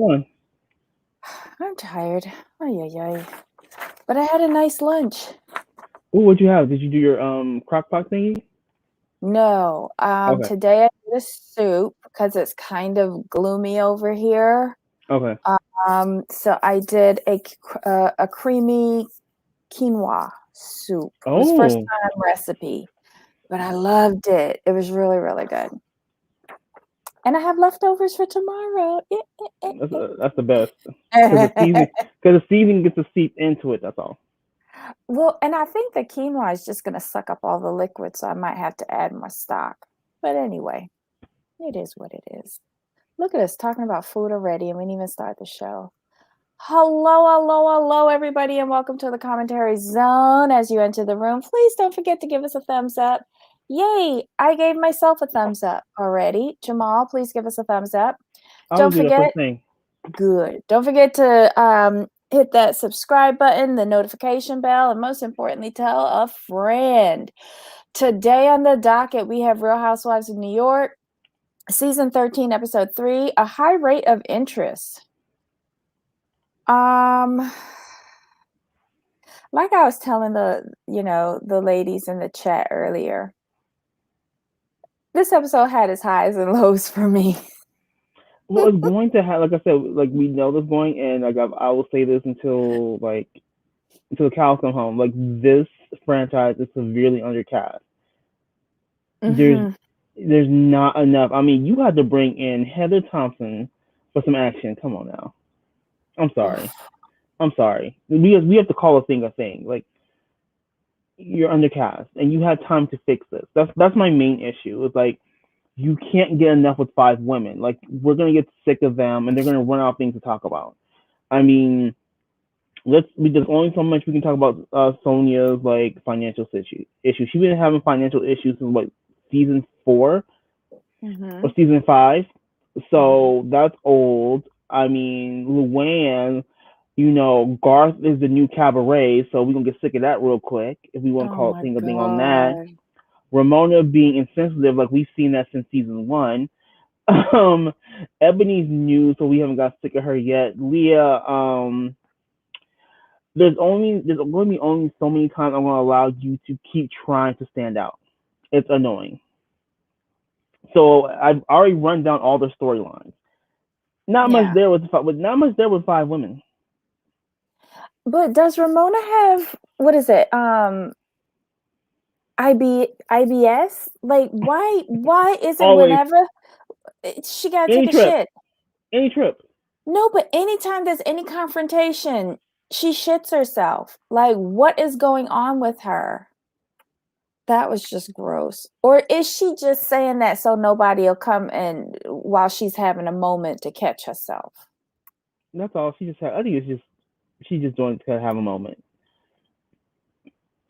on? I'm tired. Ay, ay, ay. But I had a nice lunch. Oh, what'd you have? Did you do your crock pot thingy? No, Okay. today I did a soup because it's kind of gloomy over here. Okay. So I did a creamy quinoa soup. It was first Oh, time recipe, but I loved it. It was really, really good. And I have leftovers for tomorrow. that's the best because the seasoning gets to seep into it. That's all. Well, and I think the quinoa is just going to suck up all the liquid, so I might have to add more stock. But anyway, it is what it is. Look at us talking about food already, and we didn't even start the show. Hello, hello, hello, everybody, and welcome to the commentary zone. As you enter the room, please don't forget to give us a thumbs up. Yay, I gave myself a thumbs up already. Jamal, please give us a thumbs up. I Don't always do that forget, first thing. good. Don't forget to hit that subscribe button, the notification bell, and most importantly, tell a friend. Today on the docket, we have Real Housewives of New York, season 13, episode 3, a high rate of interest. Like I was telling the ladies in the chat earlier, this episode had its highs and lows for me. Well, it's going to have, like I said, like we know this going, and I will say this until the cows come home. Like this franchise is severely undercast. There's Mm-hmm. there's not enough. I mean, you had to bring in Heather Thompson for some action. Come on now. I'm sorry. Oof. I'm sorry. We have to call a thing a thing. Like you're undercast, and you had time to fix this. That's my main issue. It's like you can't get enough with 5 women. Like we're gonna get sick of them, and they're gonna run out of things to talk about. I mean, there's only so much we can talk about Sonia's like financial issue. She's been having financial issues since what season 4 Mm-hmm. or season 5. Mm-hmm. So that's old. I mean, Luann, Garth is the new cabaret, so we're gonna get sick of that real quick if we want to Oh call a my single thing on that. God. Ramona being insensitive, like we've seen that since season 1. Um, Ebony's new, so we haven't got sick of her yet. Leah, there's going to be only so many times I'm going to allow you to keep trying to stand out. It's annoying. So I've already run down all their storylines. Yeah. Not much there with 5 women. But does Ramona have, what is it? IBS? Like why is it Always whenever she gotta any take a trip, shit? any trip. No, but anytime there's any confrontation, she shits herself. Like, what is going on with her? That was just gross. Or is she just saying that so nobody will come and while she's having a moment to catch herself? That's all. She just had. I think it's just she just doing it to have a moment.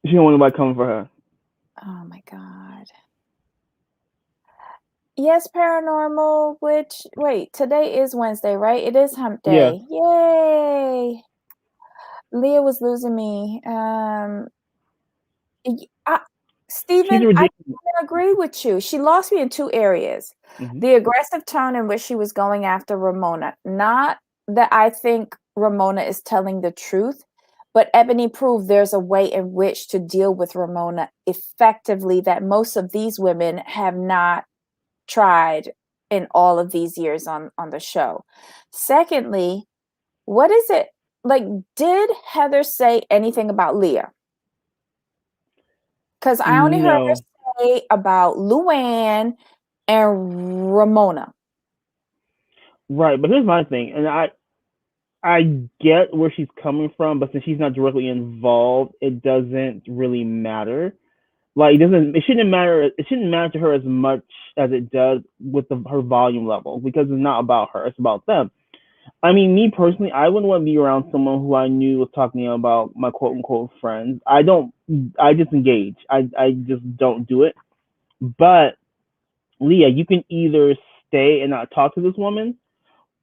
She don't want nobody coming for her. Oh my God. Yes, paranormal, which, wait, today is Wednesday, right? It is hump Yeah, day. Yay. Leah was losing me. she's Stephen, I ridiculous. kind of agree with you. She lost me in 2 areas. Mm-hmm. The aggressive tone in which she was going after Ramona. Not that I think Ramona is telling the truth, but Ebony proved there's a way in which to deal with Ramona effectively that most of these women have not tried in all of these years on the show. Secondly, what is it like? Did Heather say anything about Leah? Because I only heard her No, say about Luann and Ramona. right. But here's my thing, and I get where she's coming from, but since she's not directly involved, it doesn't really matter. Like it shouldn't matter. It shouldn't matter to her as much as it does with her volume level because it's not about her. It's about them. I mean, me personally, I wouldn't want to be around someone who I knew was talking about my quote unquote friends. I don't. I disengage. I just don't do it. But Leah, you can either stay and not talk to this woman,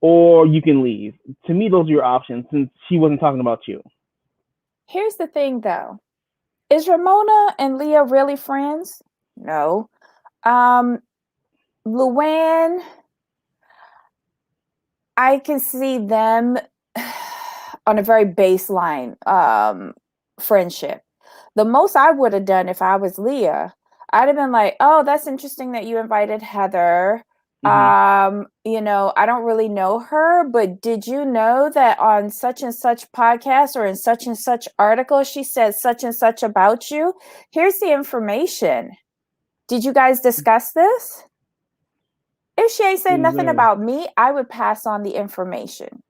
or you can leave. To me, those are your options since she wasn't talking about you. Here's the thing though. Is Ramona and Leah really friends? No. Um, Luann, I can see them on a very baseline friendship. The most I would have done if I was Leah, I'd have been like, "Oh, that's interesting that you invited Heather. Mm-hmm. I don't really know her, but did you know that on such and such podcast or in such and such article she said such and such about you? Here's the information. Did you guys discuss this?" If she ain't saying nothing Exactly. about me, I would pass on the information.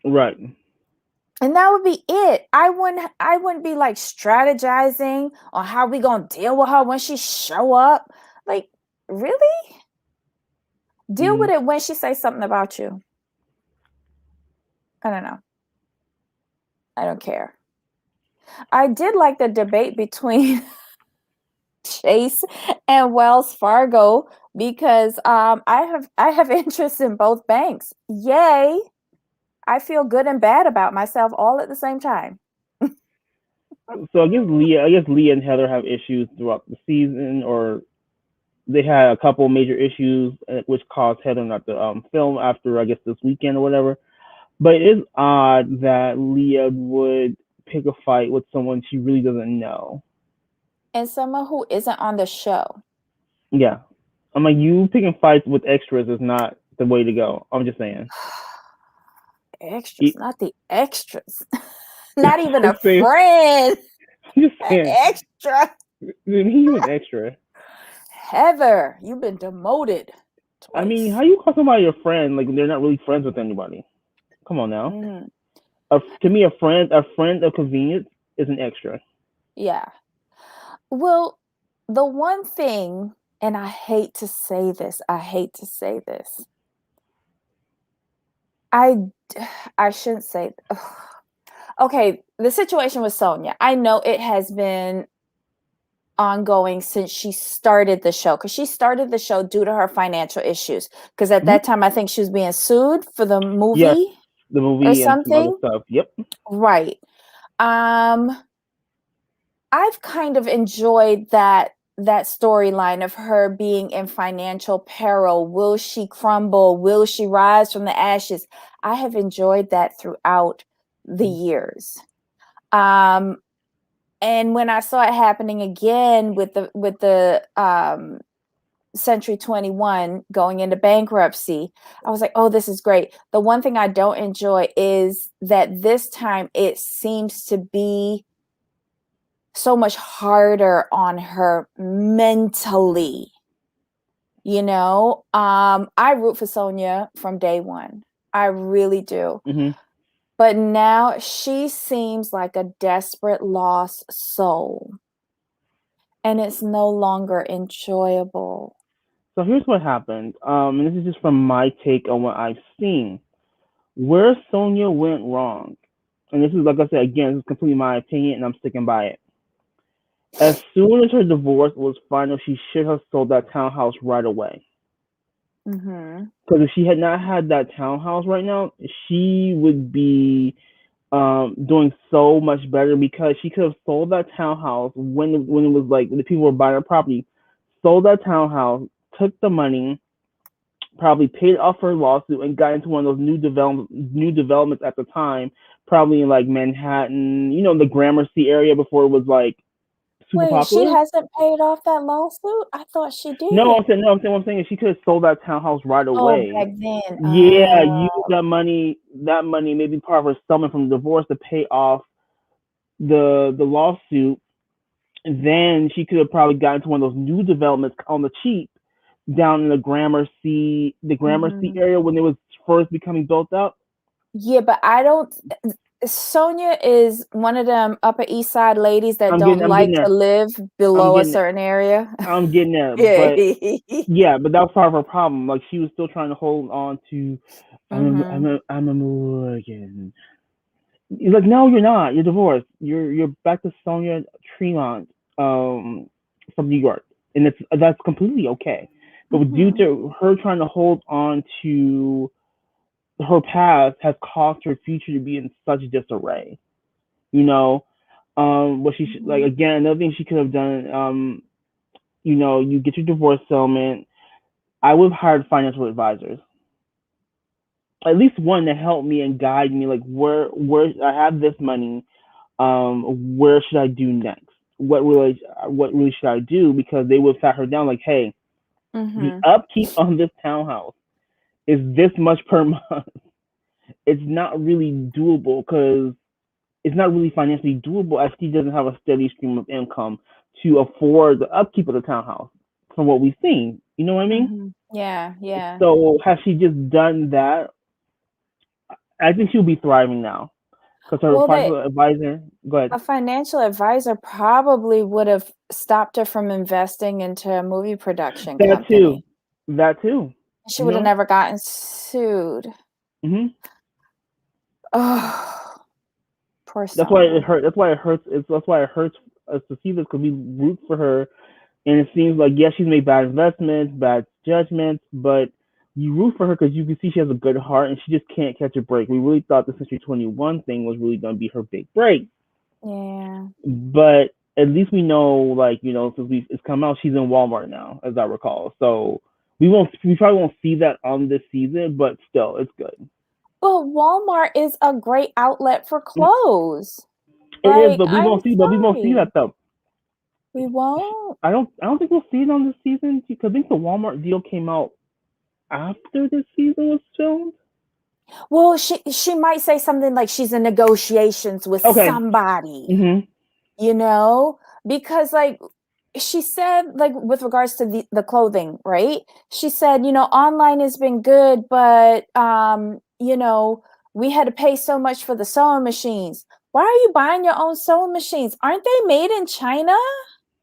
Right. And that would be it. I wouldn't be like strategizing on how we gonna deal with her when she show up. Like, really? Deal Mm-hmm. with it when she says something about you. I don't know. I don't care. I did like the debate between Chase and Wells Fargo because I have interest in both banks. Yay. I feel good and bad about myself all at the same time. So I guess Leah and Heather have issues throughout the season, or they had a couple major issues which caused Heather not to film after I guess this weekend or whatever. But it is odd that Leah would pick a fight with someone she really doesn't know. And someone who isn't on the show. Yeah, I'm like, you picking fights with extras is not the way to go. I'm just saying. Extras, He, not the extras. Not even I'm a saying. friend. I'm just An saying. extra. He's an extra. Heather, you've been demoted I mean, twice. how you call somebody a friend like they're not really friends with anybody? Come on now. Mm, To me, a friend of convenience is an extra. yeah. Well, the one thing, and I hate to say this, I hate to say this. I I shouldn't say. Ugh. Okay, the situation with Sonia. I know it has been ongoing since she started the show because she started the show due to her financial issues because at Mm-hmm. that time I think she was being sued for the Yes, movie the or movie and some other something. stuff. Yep. Right. um I've kind of enjoyed that storyline of her being in financial peril. Will she crumble? Will she rise from the ashes? I have enjoyed that throughout the years. um and when I saw it happening again with the Century 21 going into bankruptcy, I was like, oh, this is great. The one thing I don't enjoy is that this time it seems to be so much harder on her mentally. I root for Sonia from day one. I really do. Mm-hmm. But now she seems like a desperate lost soul, and it's no longer enjoyable. So here's what happened. And this is just from my take on what I've seen. Where Sonia went wrong, and this is like I said again, this is completely my opinion, and I'm sticking by it. As soon as her divorce was final, she should have sold that townhouse right away. Mhm. Because if she had not had that townhouse right now, she would be doing so much better because she could have sold that townhouse when it was like when the people were buying her property, sold that townhouse, took the money, probably paid off her lawsuit, and got into one of those new developments at the time, probably in like Manhattan, the Gramercy area before it was like super Wait, she popular. hasn't paid off that lawsuit? I thought she No, did. I'm saying is she could have sold that townhouse right Oh, away. back then. Yeah, use that money, maybe part of her settlement from the divorce to pay off the lawsuit. Then she could have probably gotten to one of those new developments on the cheap down in the Gramercy Mhm. area when it was first becoming built up. Yeah, but I don't Sonia is one of them Upper East Side ladies that I'm don't getting I'm like getting to there. live I'm below a getting there. certain area. I'm getting there. Yeah. But yeah, but that was part of her problem. Like she was still trying to hold on to Mhm. I'm a Morgan. He's like, no, you're not. You're divorced. You're back to Sonia Tremont, from New York, and that's completely okay. But due Mhm. to her trying to hold on to her past, has caused her future to be in such disarray. You know, what she should, like Mhm. again, another thing she could have done. You get your divorce settlement. I would have hired financial advisors. at least one to help me and guide me, like where I have this money, where should I do next? What really should I do? Because they would sat her down like, hey, the Mm-hmm. upkeep on this townhouse is this much per month. It's not really doable because it's not really financially doable as she doesn't have a steady stream of income to afford the upkeep of the townhouse from what we've seen. You know what I mean? Mm-hmm. Yeah, yeah. So has she just done that? I think she'll be thriving now because her Well, financial advisor. Go ahead. a financial advisor probably would have stopped her from investing into a movie production That too. company. That too. She You would have know. never gotten sued. Hmm. Oh, poor That's why it Sonia. hurt. That's why it hurts. That's why it hurts us to see this because we root for her, and it seems like yes, she's made bad investments, bad judgments, but you root for her because you can see she has a good heart and she just can't catch a break. We really thought the Century 21 thing was really going to be her big break, Yeah. but at least we know, like since it's come out, she's in Walmart now, as I recall. So we probably won't see that on this season, but still, it's good. But Walmart is a great outlet for clothes. It is, Like, but we I'm won't see. But we won't see sorry. that though. We won't. I don't think we'll see it on this season because I think the Walmart deal came out after the season was filmed. Well, she might say something like she's in negotiations with Okay. somebody, Mhm. you know? Because like she said, like with regards to the clothing, right? She said, online has been good, but we had to pay so much for the sewing machines. Why are you buying your own sewing machines? Aren't they made in China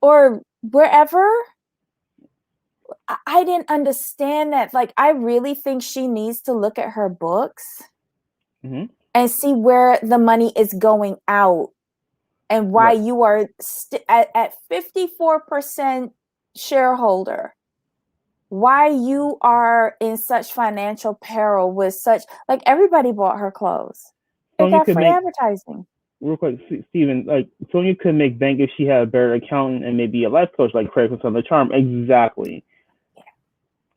or wherever? I didn't understand that. Like, I really think she needs to look at her books Mhm. and see where the money is going out and why Right. you are at 54% shareholder, why you are in such financial peril with such, like, everybody bought her clothes. It Sonya got could free make advertising. real quick, Steven. Like Sonya could make bank if she had a better accountant and maybe a life coach like Craig from Southern Charm. Exactly.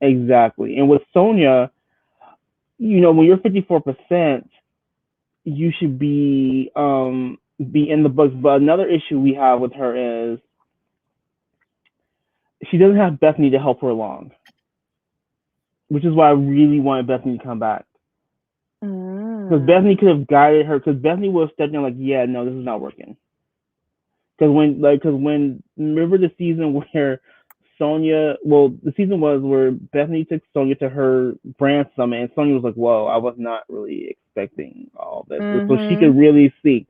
Exactly. And with Sonya, when you're 54%, you should be in the books. But another issue we have with her is she doesn't have Bethany to help her along, which is why I really wanted Bethany to come back. Because Bethany Mm. could have guided her. Because Bethany would have stepped in like, yeah, no, this is not working. Because when remember the season where the season was where Bethany took Sonya to her brand summit, and Sonya was like, "Whoa, I was not really expecting all this," so she Mm-hmm. could really see.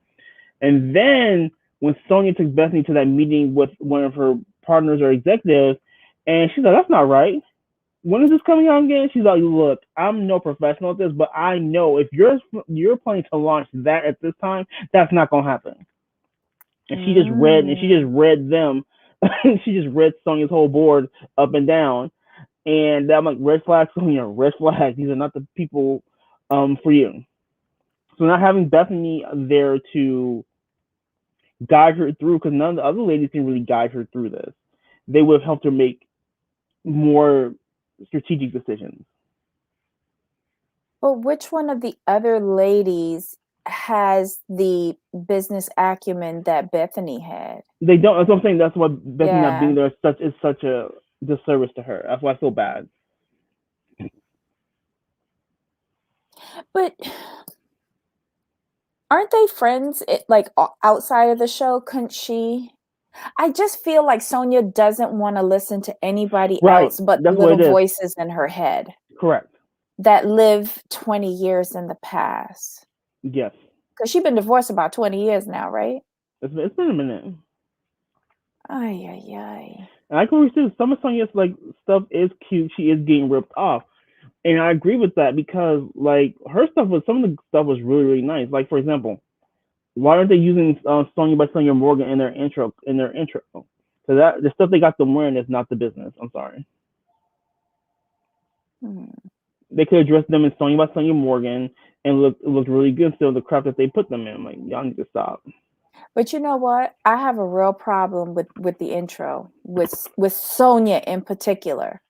And then when Sonya took Bethany to that meeting with one of her partners or executives, and she's like, "That's not right. When is this coming out again?" She's like, "Look, I'm no professional at this, but I know if you're planning to launch that at this time, that's not gonna happen." And she just read them. She just read Sonya's whole board up and down, and I'm like, red flag, Sonya, red flag. These are not the people for you. So not having Bethany there to guide her through, because none of the other ladies can really guide her through this. They would have helped her make more strategic decisions. But which one of the other ladies has the business acumen that Bethany had? They don't. That's what I'm saying. That's why Bethany not being Yeah. there is such a disservice to her. That's why I feel bad. But aren't they friends, like outside of the show? Couldn't she? I just feel like Sonia doesn't want to listen to anybody Right. else but the That's what little it is. voices in her head Correct. that live 20 years in the past. Yes. Because she's been divorced about 20 years now, right? It's been a minute. Ay, ay, ay. And I can agree too. Some of Sonya's like stuff is cute. She is getting ripped off, and I agree with that because like her stuff was some of the stuff was really really nice. Like for example, why aren't they using Sonya by Sonya Morgan in their intro? Because that the stuff they got them wearing is not the business. I'm sorry. Hmm. They could address them in Sonya by Sonya Morgan and looked really good. Still, the crap that they put them in, like y'all need to stop. But you know what? I have a real problem with the intro, with Sonia in particular.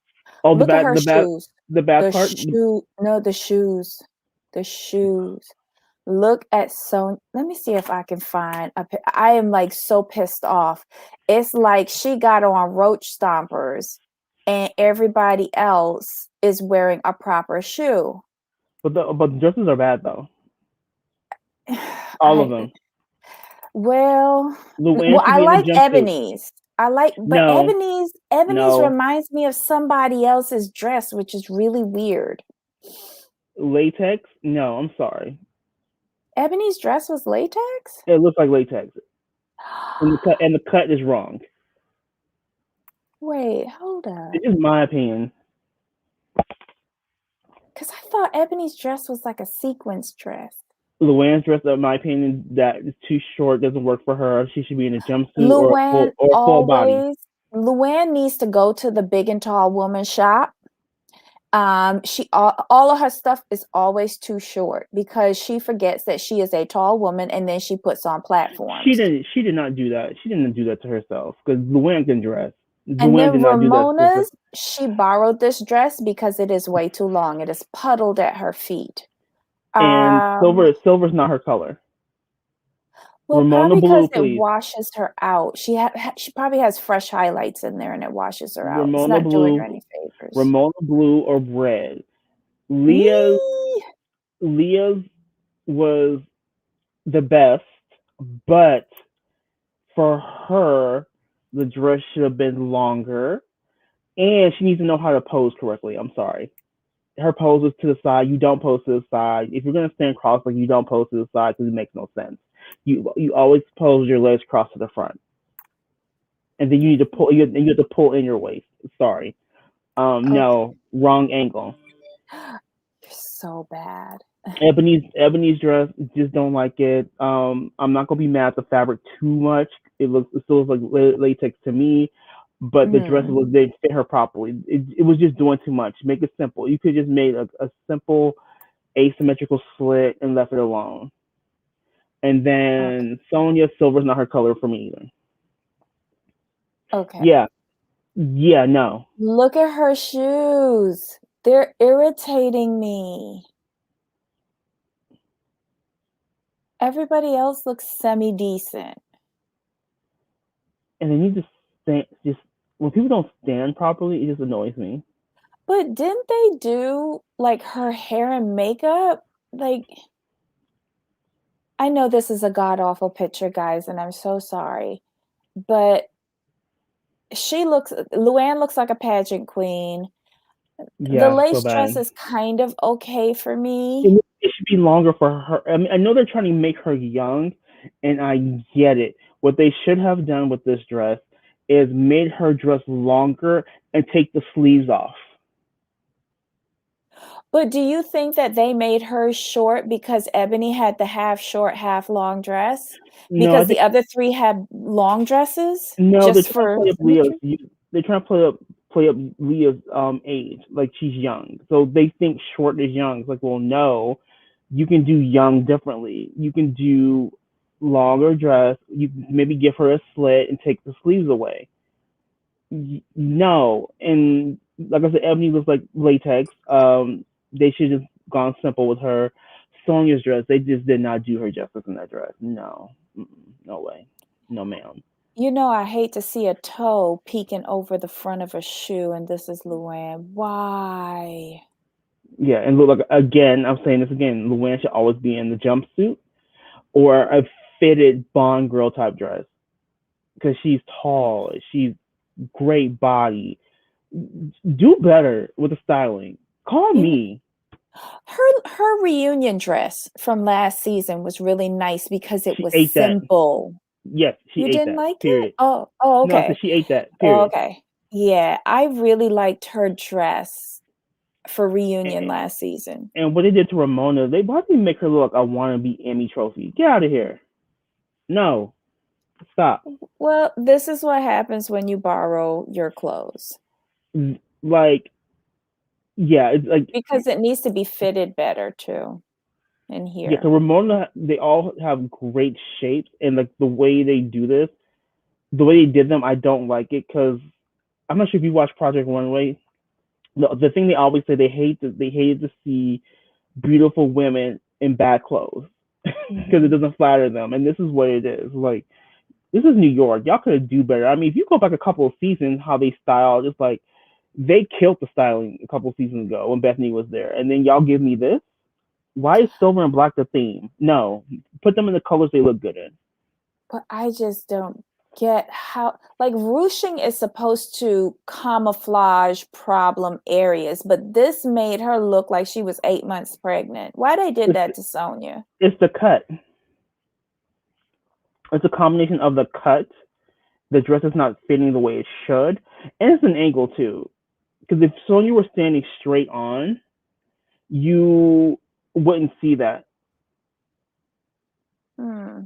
Oh, the Look at bad, her the bad, shoes. the bad The part. shoe, no, the shoes. the shoes. Look at let me see if I can find I am like so pissed off. It's like she got on roach stompers and everybody else is wearing a proper shoe. But the dresses are bad though. All of I them. well, Luann should I be in a like jumpsuit. Ebony's. I like, but No, Ebony's no. reminds me of somebody else's dress, which is really weird. Latex? No, I'm sorry. Ebony's dress was latex? It looks like latex, and the cut is wrong. Wait, hold It's up. just my opinion. Because I thought Ebony's dress was like a sequence dress. Luann's dress, in my opinion, that is too short, doesn't work for her. She should be in a jumpsuit Luann or a full body. Luann needs to go to the big and tall woman shop. She all of her stuff is always too short because she forgets that she is a tall woman and then she puts on platforms. She did not do that. She didn't do that to herself because Luann can dress. And Luann then did not do that to herself. Ramona's, she borrowed this dress because it is way too long. It is puddled at her feet. And Um, silver's not her color. well, Ramona probably because Blue, it please. washes her out. She probably has fresh highlights in there and it washes her out. It's Ramona not doing her Blue, any favors. Ramona Blue or red. Leah's Eee! Leah's was the best, but for her, the dress should have been longer, and she needs to know how to pose correctly. I'm sorry. Her pose is to the side. You don't pose to the side. If you're gonna stand cross, like you don't pose to the side because it makes no sense. You always pose your legs cross to the front, and then you need to pull. You have to pull in your waist. Sorry. Okay. No, wrong angle. You're so bad. Ebony's dress, just don't like it. I'm not gonna be mad at the fabric too much. It still looks like latex to me, but the dress Mm, was didn't fit her properly. It was just doing too much. Make it simple. You could just made a simple asymmetrical slit and left it alone. And okay. then Sonia Silver's not her color for me either. Okay. Yeah, yeah, no. Look at her shoes. They're irritating me. Everybody else looks semi-decent. And then you just stand, just when people don't stand properly, it just annoys me. But didn't they do like her hair and makeup? Like, I know this is a god awful picture, guys, and I'm so sorry. But Luann looks like a pageant queen. The Yeah, so lace dress bad. is kind of okay for me. It should be longer for her. I mean, I know they're trying to make her young, and I get it. What they should have done with this dress is made her dress longer and take the sleeves off. But do you think that they made her short because Ebony had the half short, half long dress? No, I Because think the other three had long dresses no. They're just trying to for play up Leah's. symmetry? They're trying to play up Leah's age, like she's young. So they think short is young. It's like, well, no, you can do young differently. You can do longer dress. You can maybe give her a slit and take the sleeves away. No, and like I said, Ebony looks like latex. They should have gone simple with her. Sonia's dress, they just did not do her justice in that dress. No, no way, no ma'am. You know, I hate to see a toe peeking over the front of a shoe, and this is Luann. Why? Yeah, and look, like again, I'm saying this again. Luann should always be in the jumpsuit or a fitted Bond girl type dress because she's tall, she's great body. Do better with the styling. Call You know, me. her reunion dress from last season was really nice because it She was ate that. simple. Yes, she You ate didn't that. like it? Period. Oh, No, I said okay. she ate that. Oh, Period. okay. Yeah, I really liked her dress for reunion And, last season. and what they did to Ramona, they probably make her look like a wannabe Emmy trophy. Get out of here. No, stop. Well, this is what happens when you borrow your clothes Like, yeah, it's like because it needs to be fitted better too in yeah. here. So Ramona, they all have great shapes, and like the way they do this, the way they did them, I don't like it because I'm not sure if you watch Project Runway. The thing they always say they hated to see beautiful women in bad clothes because it Mhm. doesn't flatter them. And this is what it is. Like, this is New York. Y'all could do better. I mean, if you go back a couple of seasons, how they style, just like they killed the styling a couple of seasons ago when Bethany was there, and then y'all give me this. Why is silver and black the theme? No, put them in the colors they look good in. But I just don't get how, like, ruching is supposed to camouflage problem areas, but this made her look like she was 8 months pregnant. Why they did It's that to Sonya? it's the cut. It's a combination of the cut, the dress is not fitting the way it should, and it's an angle too. Because if Sonya were standing straight on, you wouldn't see that. Hmm.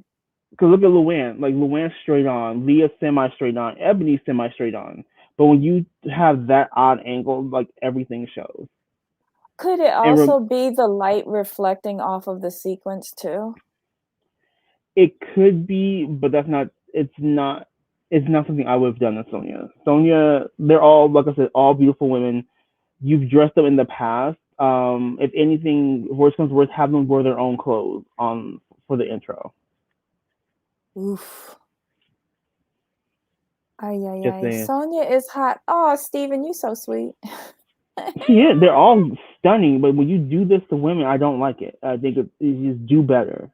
Because look at Luann. Like, Luann's straight on, Leah's semi straight on, Ebony's semi straight on. But when you have that odd angle, like, everything shows. Could it And also be the light reflecting off of the sequence too? it could be, but that's not. It's not. It's not something I would have done to Sonya. Sonya, they're all, like I said, all beautiful women. You've dressed them in the past. If anything, worst comes to worst, have them wear their own clothes on for the intro. Oof. Ay, ay, Just ay. saying. Sonya is hot. Oh, Steven, you so sweet. Yeah, they're all stunning, but when you do this to women, I don't like it. I think you just do better.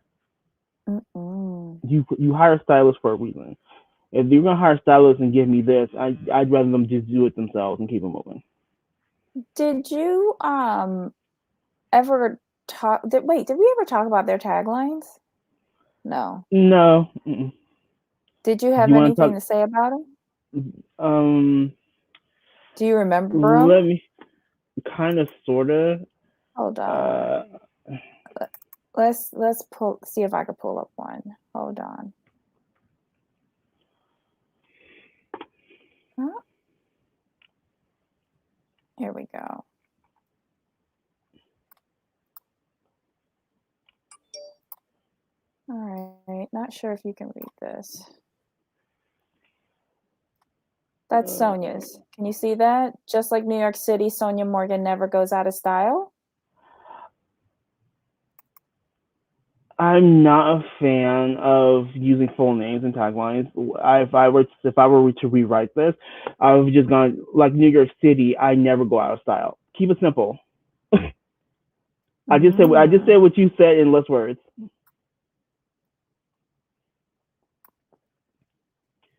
Mm-mm. You hire stylists for a reason. If you're gonna hire stylists and give me this, I'd rather them just do it themselves and keep it moving. Did you ever did we ever talk about their taglines? No. No. Mm-mm. Did you have You want to anything talk? to say about them? Um, Do you remember let them? me kind of, sorta. Hold on. Uh, Let's pull see if I can pull up one. Hold on. Huh? Here we go. All right. Not sure if you can read this. That's uh, Sonia's. Can you see that? Just like New York City, Sonia Morgan never goes out of style. I'm not a fan of using full names and taglines. If I were to rewrite this, I would just gone like New York City. I never go out of style. Keep it simple. I just said Mm. what you said in less words.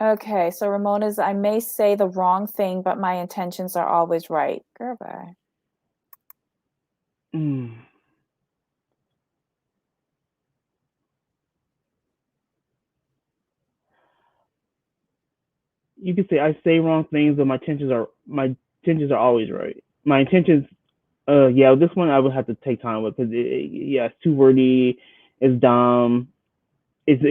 Okay, so Ramona's, I may say the wrong thing, but my intentions are always right. Girl, bye. Mm. You could say I say wrong things, but my intentions are always right. My intentions, yeah, this one I would have to take time with because yeah, it's too wordy, it's dumb, it's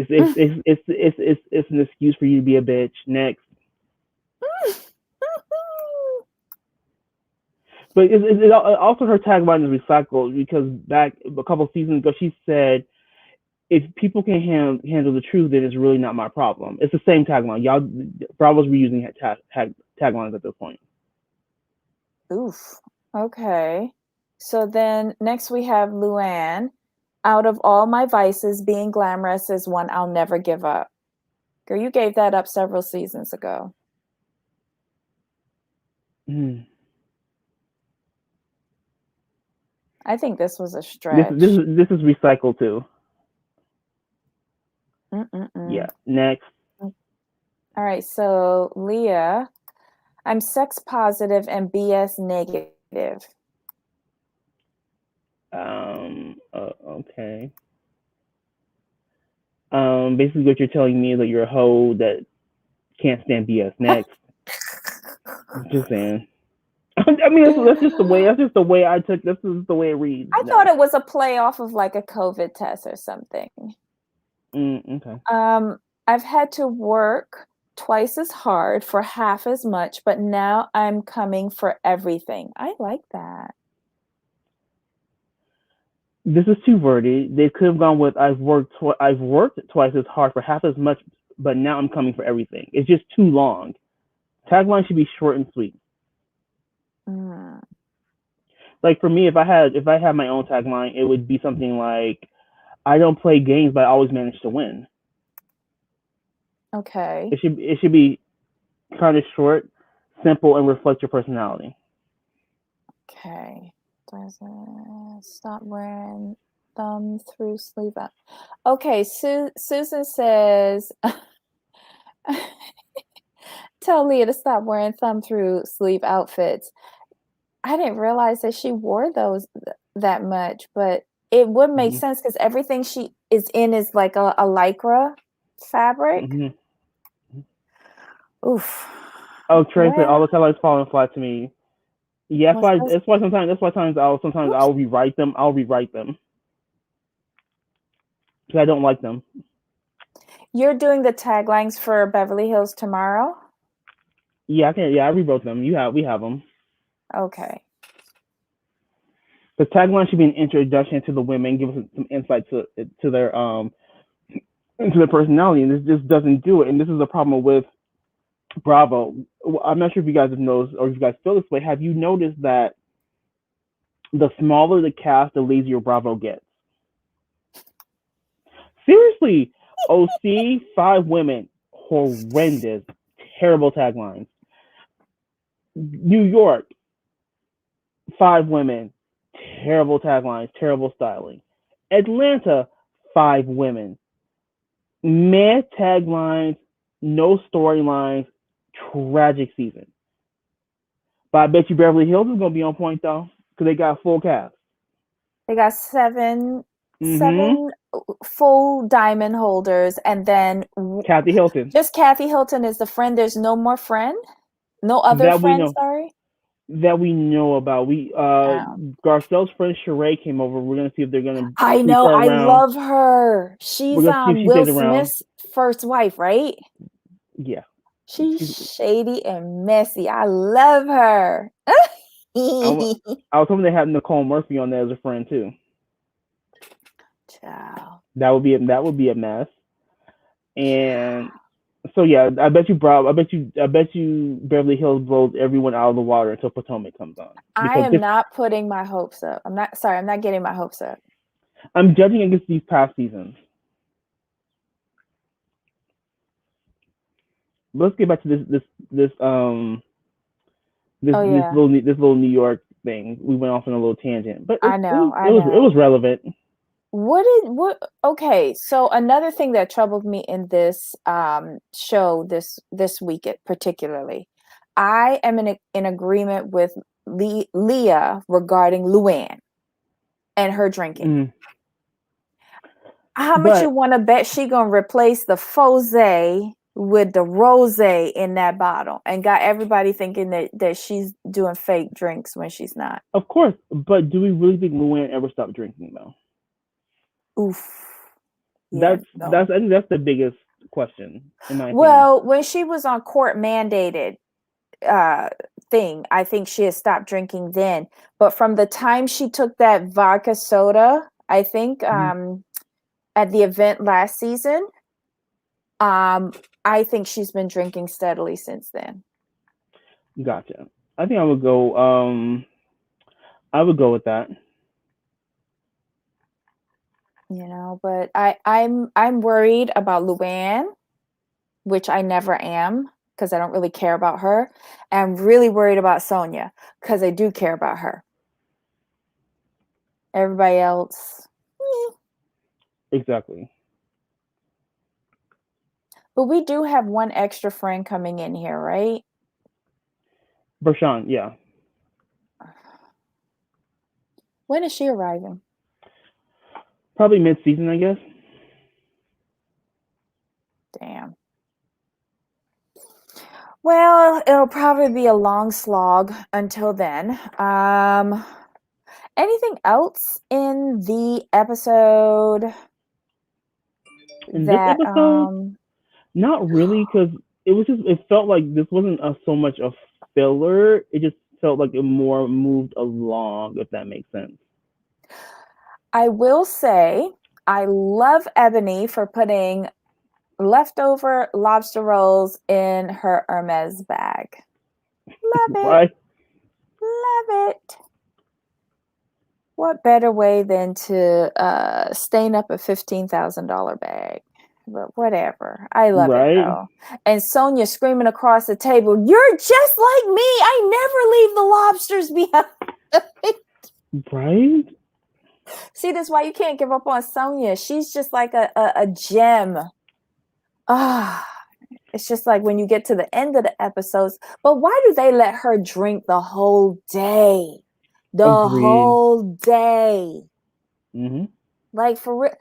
an excuse for you to be a bitch. Next. But also her tagline is recycled because back a couple of seasons ago she said, "If people can handle the truth, then it's really not my problem." It's the same tagline. Y'all, Bravo's reusing taglines at this point. Oof. Okay. So then next we have Luann. Out of all my vices, being glamorous is one I'll never give up. Girl, you gave that up several seasons ago. Mm. I think this was a This this stretch. is this is recycled too. Yeah. Mm-mm-mm. Next. All right, so Leah, I'm sex positive and BS negative. Okay. Basically, what you're telling me is that you're a hoe that can't stand BS. Next. Just saying. I mean, that's just the way. That's just the way I took. This is the way it reads. I thought Next. it was a play off of like a COVID test or something. Okay. Um, I've had to work twice as hard for half as much, but now I'm coming for everything. I like that. This is too wordy. They could have gone with I've worked twice as hard for half as much, but now I'm coming for everything. It's just too long. Tagline should be short and sweet. Mm. Like for me, if I had my own tagline, it would be something like, "I don't play games, but I always manage to win." Okay. It should be kind of short, simple, and reflect your personality. Okay. Doesn't stop wearing thumb through sleeve up. Okay, Susan says tell Leah to stop wearing thumb through sleeve outfits. I didn't realize that she wore those that much, but it would make Hmm. sense because everything she is in is like a lycra fabric. Hmm. Oof. Oh, Trey said all Well, the taglines falling flat to me. Yeah, what's this? that's why sometimes I'll Oops. rewrite them. I'll rewrite them because I don't like them. You're doing the taglines for Beverly Hills tomorrow? Yeah, I can. Yeah, I rewrote them. We have them. Okay. The tagline should be an introduction to the women, give us some insight to their into their personality, and this just doesn't do it. And this is a problem with Bravo. I'm not sure if you guys have noticed or if you guys feel this way. Have you noticed that the smaller the cast, the lazier Bravo gets? Seriously, OC, 5 women, horrendous, terrible taglines. New York, 5 women, terrible taglines, terrible styling. Atlanta, 5 women, meh taglines, no storylines, tragic season. But I bet you Beverly Hills is gonna be on point though, because they got a full cast. They got seven Mm-hmm. seven full diamond holders, and then Kathy Hilton, just Kathy Hilton is the friend. There's no more friend? No other that we friend, know, sorry? about. We Oh. Garcelle's friend Sheree came over. We're gonna see if they're gonna I keep know, her I around. love her. We're She's gonna see if she Will stays around. Smith's first wife, right? Yeah, She's she's. shady and messy. I love her. I, I was hoping they had Nicole Murphy on there as a friend too. Ciao. That would be a mess. And so yeah, I bet you Beverly Hills blows everyone out of the water until Potomac comes on I because am this not putting my hopes up. I'm not getting my hopes up. I'm judging against these past seasons. Let's get back to this Oh yeah, this little New York thing. We went off on a little tangent, but I know, I it was know. relevant. Okay, so another thing that troubled me in this show this week particularly, I am in agreement with Leah regarding Luann and her drinking. Mm. How much you But want to bet she gonna replace the Fose with the Rose in that bottle and got everybody thinking that she's doing fake drinks when she's not? of course, but do we really think Luann ever stopped drinking though? Oof. Yeah, no. I think that's the biggest question in my opinion. Well, when she was on court mandated uh thing, I think she had stopped drinking then. But from the time she took that vodka soda, I think Mm-hmm. at the event last season, um I think she's been drinking steadily since then. Gotcha. I think I would go with that. But I'm worried about Luann, which I never am because I don't really care about her. I'm really worried about Sonia because I do care about her. Everybody else, eh. Exactly. But we do have one extra friend coming in here, right? Bershawn, yeah. When is she arriving? Probably mid season, I guess. Damn. Well, it'll probably be a long slog until then. Anything else in the episode In this that episode, not really, because it felt like this wasn't so much a filler. It just felt like it more moved along, if that makes sense. I will say I love Ebony for putting leftover lobster rolls in her Hermes bag. Love it. Right? Love it. What better way than to stain up a $15,000 bag? But whatever. I love it Right? though. And Sonia screaming across the table, "You're just like me. I never leave the lobsters behind." Right? See, that's why you can't give up on Sonia. She's just like a gem. Ah, it's just like when you get to the end of the episodes. But why do they let her drink the whole day? The Agreed. whole day. Hmm. Like for real.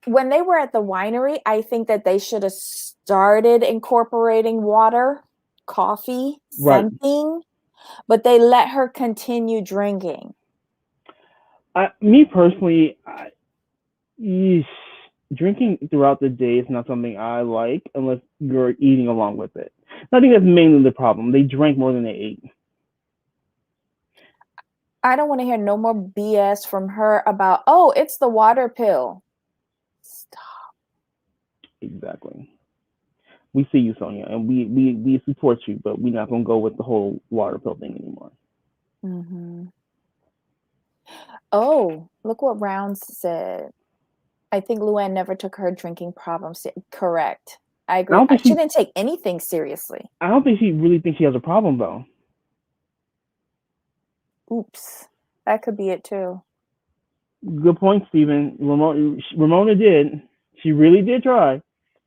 When they were at the winery, I think that they should have started incorporating water, coffee, Right. something, but they let her continue drinking. Me personally, yeesh, drinking throughout the day is not something I like unless you're eating along with it. I think that's mainly the problem. They drank more than they ate. I don't want to hear no more BS from her about, oh, it's the water pill. Stop. Exactly. We see you, Sonia, and we support you, but we're not gonna go with the whole water pill thing anymore. Mm-hmm. Oh, look what Rounds said. I think Luann never took her drinking problem correct. I I agree. don't think She she. didn't take anything seriously. I don't think she really thinks she has a problem though. Oops. That could be it too. Good point, Steven. Ramona did. She really did try.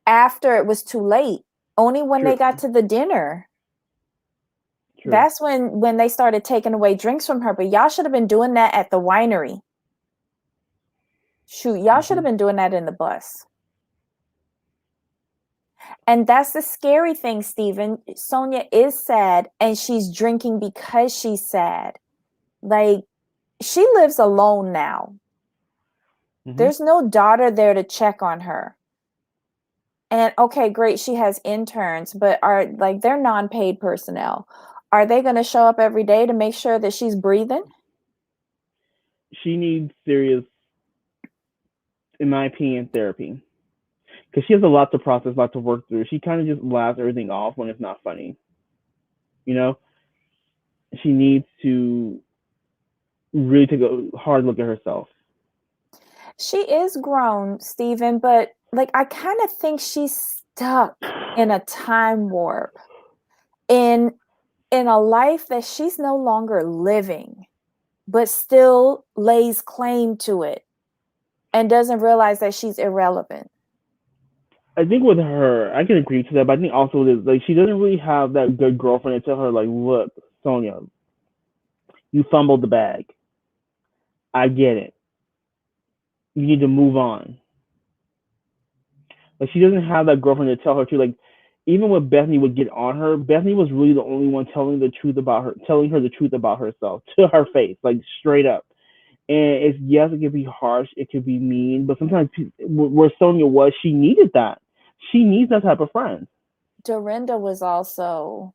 After it was too late, only when they True. got to the dinner. True. That's when they started taking away drinks from her. But y'all should have been doing that at the winery. Shoot, y'all should have Hmm. been doing that in the bus. And that's the scary thing, Stephen. Sonia is sad and she's drinking because she's sad. Like, she lives alone now. Hmm. There's no daughter there to check on her. And okay, great, she has interns, but are like they're non-paid personnel. Are they going to show up every day to make sure that she's breathing? She needs serious, in my opinion, therapy because she has a lot to process, a lot to work through. She kind of just laughs everything off when it's not funny. You know, she needs to really take a hard look at herself. She is grown, Stephen, but like I kind of think she's stuck in a time warp in in a life that she's no longer living, but still lays claim to it and doesn't realize that she's irrelevant. I think with her, I can agree to that, but I think also it is like she doesn't really have that good girlfriend to tell her like, look, Sonia, you fumbled the bag. I get it. You need to move on. Like she doesn't have that girlfriend to tell her to like. Even when Bethany would get on her, Bethany was really the only one telling her the truth about herself to her face, like straight up. And it's yes, it can be harsh, it can be mean, but sometimes where Sonia was, she needed that. She needs that type of friend. Dorinda was also,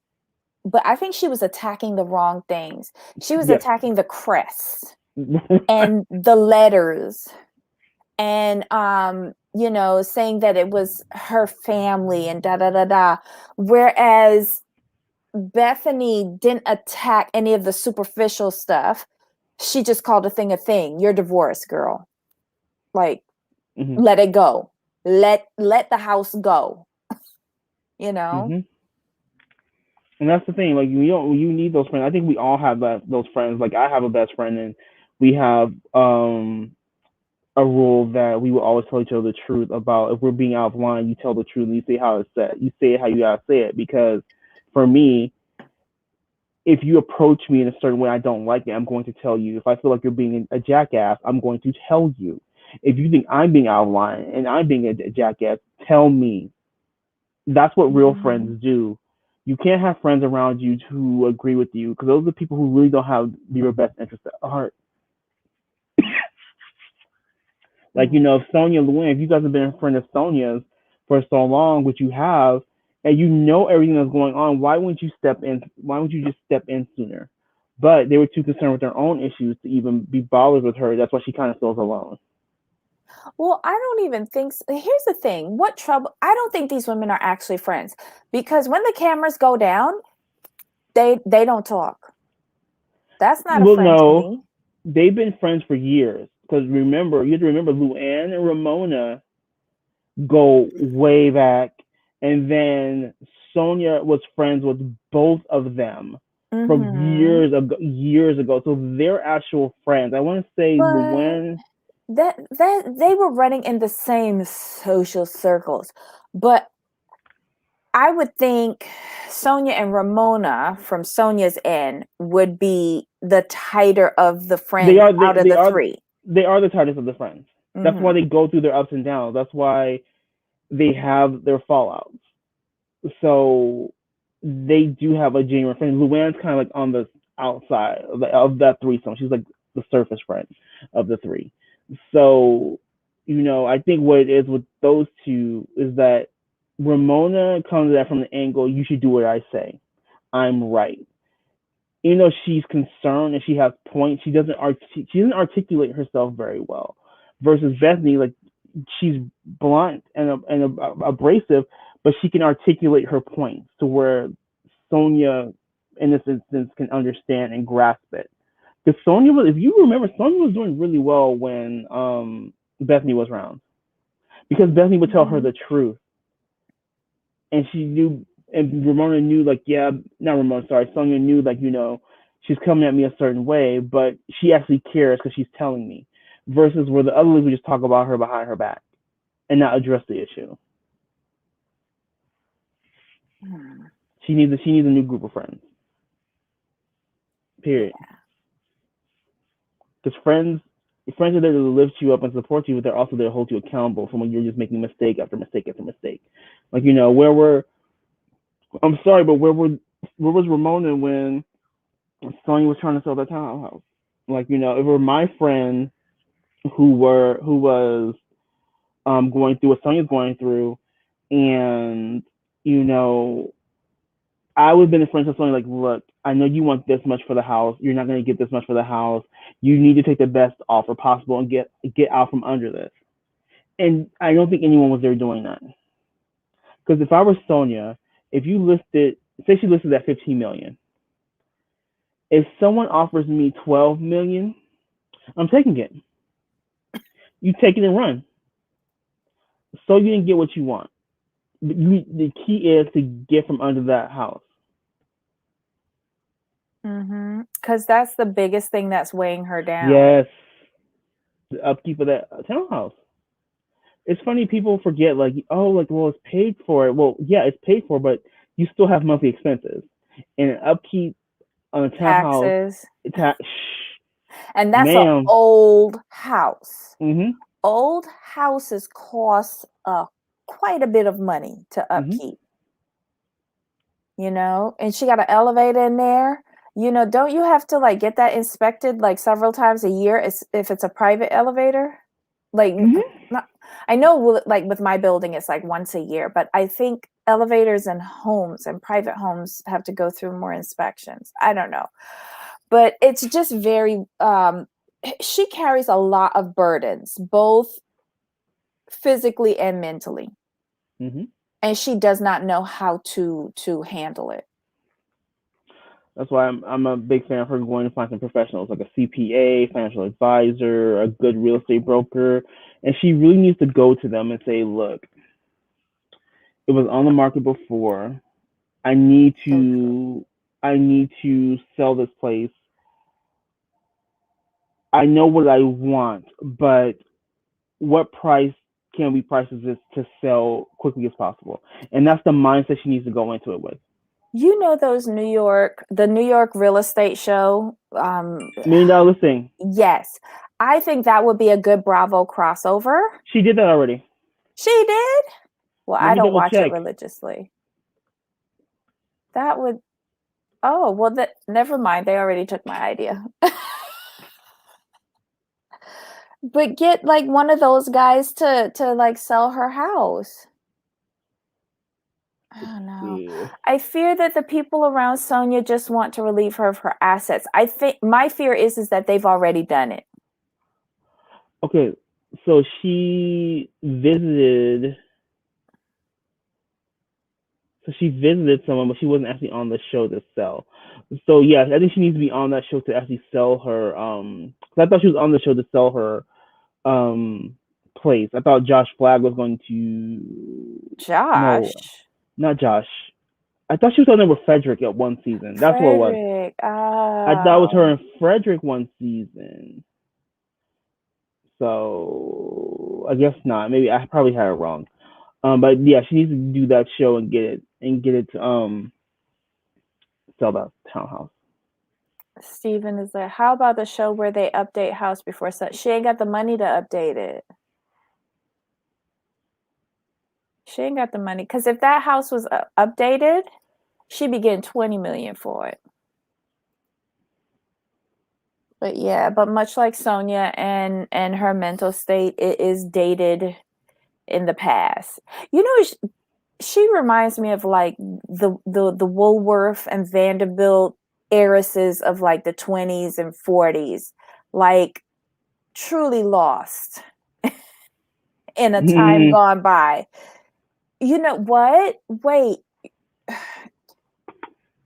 but I think she was attacking the wrong things. She was Yes. attacking the crest and the letters and saying that it was her family and da da da da, whereas Bethany didn't attack any of the superficial stuff. She just called a thing. You're divorced, girl. Like, Hmm. let it go. Let the house go. You know. Hmm. And that's the thing. Like you need those friends. I think we all have those friends. Like I have a best friend, and we have a rule that we will always tell each other the truth about. If we're being out of line, you tell the truth and you say how it's said. You say it how you gotta say it. Because for me, if you approach me in a certain way I don't like it, I'm going to tell you. If I feel like you're being a jackass, I'm going to tell you. If you think I'm being out of line and I'm being a jackass, tell me. That's what real Mm-hmm. friends do. You can't have friends around you who agree with you because those are the people who really don't have your best interest at heart. Like, Mm-hmm. if Sonia Lewin, if you guys have been a friend of Sonia's for so long, which you have, and you know everything that's going on, why wouldn't you step in? Why wouldn't you just step in sooner? But they were too concerned with their own issues to even be bothered with her. That's why she kind of feels alone. Well, I don't even think so. Here's the thing. What trouble? I don't think these women are actually friends because when the cameras go down, they don't talk. That's not a Well, friend to no, me. they've been friends for years. Because remember, you have to remember, Luann and Ramona go way back, and then Sonia was friends with both of them from Mm-hmm. years ago. Years ago, so they're actual friends. I want to say But Luann. that they were running in the same social circles. But I would think Sonia and Ramona from Sonia's end would be the tighter of the They friends are out of the three. they are the tightest of the friends. That's why Mm-hmm. they go through their ups and downs. That's why they have their fallouts. So they do have a genuine friend. Luann's kind of like on the outside of that threesome. She's like the surface friend of the three. So, I think what it is with those two is that Ramona comes at that from the angle, you should do what I say. I'm right. She's concerned and she has points, she doesn't articulate herself very well. Versus Bethany, like she's blunt and abrasive, but she can articulate her points to where Sonia, in this instance, can understand and grasp it. Because Sonia was, if you remember, Sonia was doing really well when Bethany was around, because Bethany would tell her Mm-hmm. the truth, and she knew, and Ramona knew, like, yeah, not Ramona, sorry, Sonia knew, like, she's coming at me a certain way, but she actually cares because she's telling me. Versus where the other would just talk about her behind her back and not address the issue. Hmm. She needs a new group of friends. Period. Yeah. Because friends are there to lift you up and support you, but they're also there to hold you accountable from when you're just making mistake after mistake after mistake. Like, where were I'm sorry, but where was Ramona when Sonya was trying to sell that townhouse? Like, if it were my friend who was going through what Sonya's going through, and you know I would have been a friend to Sonya, like, look, I know you want this much for the house. You're not going to get this much for the house. You need to take the best offer possible and get out from under this. And I don't think anyone was there doing that. Because if I were Sonya, if you listed, say she listed at 15 million, if someone offers me 12 million, I'm taking it. You take it and run. So you didn't get what you want. The key is to get from under that house. Mm-hmm. Because that's the biggest thing that's weighing her down. Yes, the upkeep of that townhouse. It's funny, people forget, like, oh, like, well, it's paid for. Well, yeah, it's paid for, but you still have monthly expenses and an upkeep on a townhouse. Taxes. And that's an Ma'am. old house. Mhm. Old houses cost quite a bit of money to Mhm. upkeep, and she got an elevator in there. Don't you have to like get that inspected like several times a year if it's a private elevator? Like, Mhm. not, I know, like with my building, it's like once a year, but I think elevators in homes and private homes have to go through more inspections. I don't know, but it's just very. She carries a lot of burdens, both physically and mentally, Mhm. and she does not know how to handle it. That's why I'm a big fan of her going to find some professionals like a CPA, financial advisor, a good real estate broker, and she really needs to go to them and say, "Look, it was on the market before. I need So true. to I need to sell this place. I know what I want, but what price can we price this to sell quickly as possible?" And that's the mindset she needs to go into it with. The New York real estate show. $1 million listing. Yes, I think that would be a good Bravo crossover. She did that already. She did. Well, Let I me don't double watch it check. religiously. That would. Oh well, that never mind. They already took my idea. But get like one of those guys to like sell her house. I don't know. Yeah. I fear that the people around Sonia just want to relieve her of her assets. I think my fear is that they've already done it. Okay, so she visited someone, but she wasn't actually on the show to sell. So yes, I think she needs to be on that show to actually sell 'Cause I thought she was on the show to sell her place. I thought Josh Flagg was going to. No, Josh. not Josh. I thought she was on there with Frederick at one season. That's what it was. Frederick. I thought it was her Oh. and Frederick one season. So I guess not. Maybe I probably had it wrong. But yeah, she needs to do that show and get it to sell that townhouse. Steven is like, how about the show where they update house before set? She ain't got the money to update it. She ain't got the money. Because if that house was updated, she'd be getting $20 million for it. But yeah, but much like Sonia and her mental state, it is dated in the past. You know, she reminds me of like the Woolworth and Vanderbilt heiresses of like the 20s and 40s, like truly lost in a time gone by. You know what? Wait.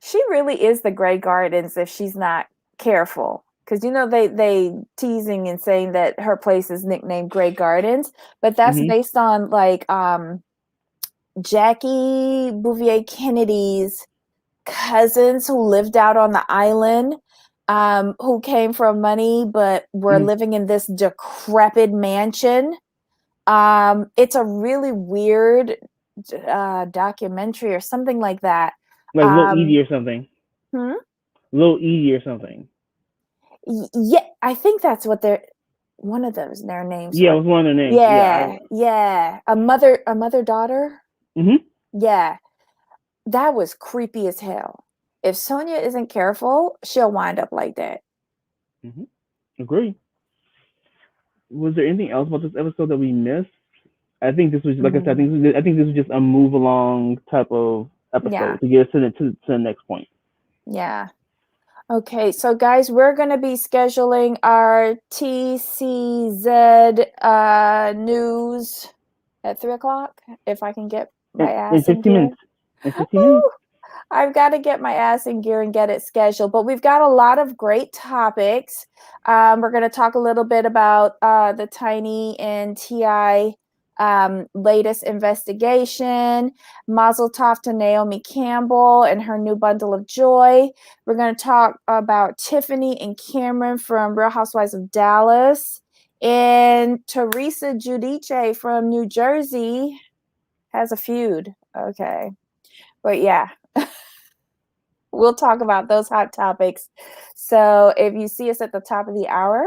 She really is the Grey Gardens if she's not careful. Because, you know, they teasing and saying that her place is nicknamed Grey Gardens, but that's based on like Jackie Bouvier Kennedy's cousins who lived out on the island, who came from money but were living in this decrepit mansion. It's a really weird documentary or something like that. Like Lil Edie or something. Lil Edie or something. Yeah, I think that's what one of those their names. Yeah, it was one of their names. Yeah. A mother daughter. Yeah, that was creepy as hell. If Sonia isn't careful, she'll wind up like that. Agree. Was there anything else about this episode that we missed? I think this was, like I said, I think this was just a move along type of episode to get us to the next point. Yeah. Okay, so guys, we're going to be scheduling our TCZ news at 3:00 if I can get my ass in 15 minutes. In 15 minutes. I've got to get my ass in gear and get it scheduled. But we've got a lot of great topics. We're going to talk a little bit about the Tiny and T.I. Latest investigation, Mazel Tov to Naomi Campbell and her new bundle of joy. We're going to talk about Tiffany and Cameron from Real Housewives of Dallas, and Teresa Giudice from New Jersey has a feud. Okay, but yeah, we'll talk about those hot topics. So if you see us at the top of the hour,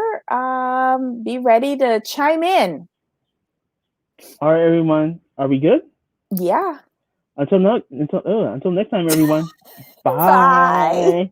be ready to chime in. All right, everyone. Are we good? Yeah. Until next time, everyone. Bye. Bye.